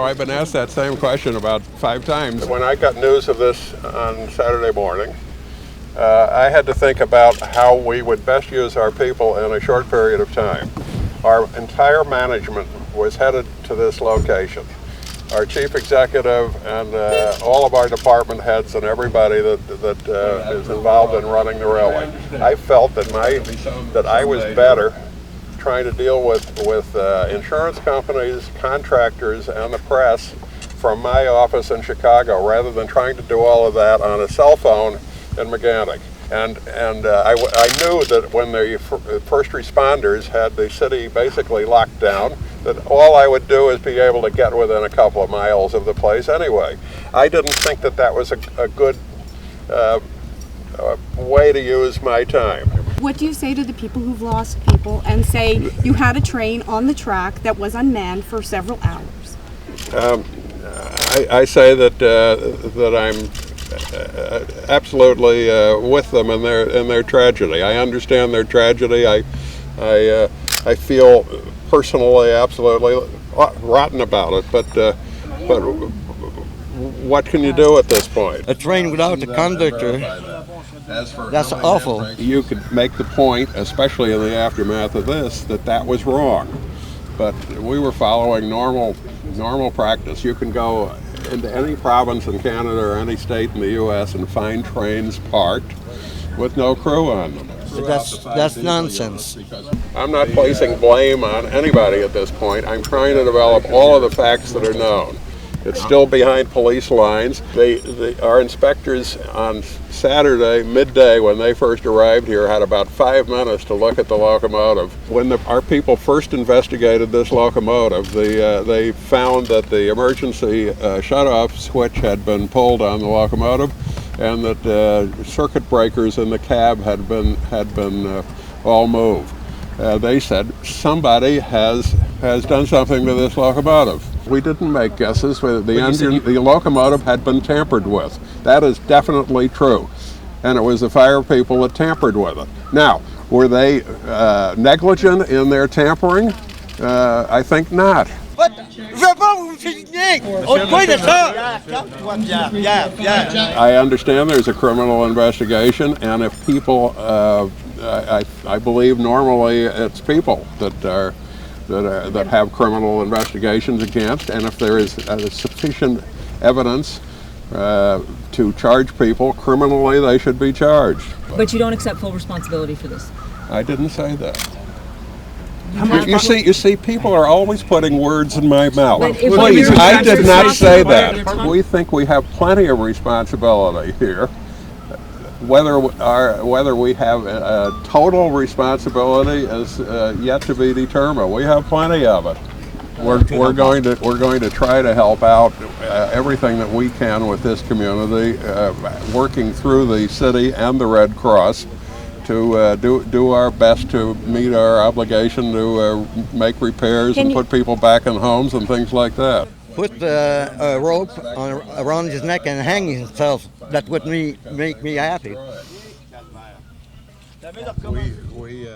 I've been asked that same question about 5 times. When I got news of this on Saturday morning, I had to think about how we would best use our people in a short period of time. Our entire management was headed to this location. Our chief executive and all of our department heads and everybody that is involved in running the railway. I felt that I was better trying to deal with insurance companies, contractors, and the press from my office in Chicago, rather than trying to do all of that on a cell phone in Megantic. And I knew that when the first responders had the city basically locked down, that all I would do is be able to get within a couple of miles of the place anyway. I didn't think that was a good way to use my time. What do you say to the people who've lost people and say you had a train on the track that was unmanned for several hours? I say that I'm absolutely with them in their tragedy. I understand their tragedy. I feel personally absolutely rotten about it. But what can you do at this point? A train without a conductor, that's awful. You could make the point, especially in the aftermath of this, that was wrong. But we were following normal practice. You can go into any province in Canada or any state in the U.S. and find trains parked with no crew on them. That's nonsense. I'm not placing blame on anybody at this point. I'm trying to develop all of the facts that are known. It's still behind police lines. Our inspectors on Saturday, midday, when they first arrived here, had about 5 minutes to look at the locomotive. When our people first investigated this locomotive, they found that the emergency shut-off switch had been pulled on the locomotive, and that circuit breakers in the cab had been all moved. They said somebody has done something to this locomotive. We didn't make guesses. The locomotive had been tampered with. That is definitely true. And it was the fire people that tampered with it. Now, were they negligent in their tampering? I think not. I understand there's a criminal investigation, and if people, I believe normally it's people that have criminal investigations against, and if there is sufficient evidence to charge people criminally, they should be charged. But you don't accept full responsibility for this? I didn't say that. You see, people are always putting words in my mouth. Please, I did not say that. We think we have plenty of responsibility here. Whether we have total responsibility is yet to be determined. We have plenty of it. We're going to try to help out everything that we can with this community, working through the city and the Red Cross to do our best to meet our obligation to make repairs and put people back in homes and things like that. Put a rope around his neck and hang himself. That would make me happy. We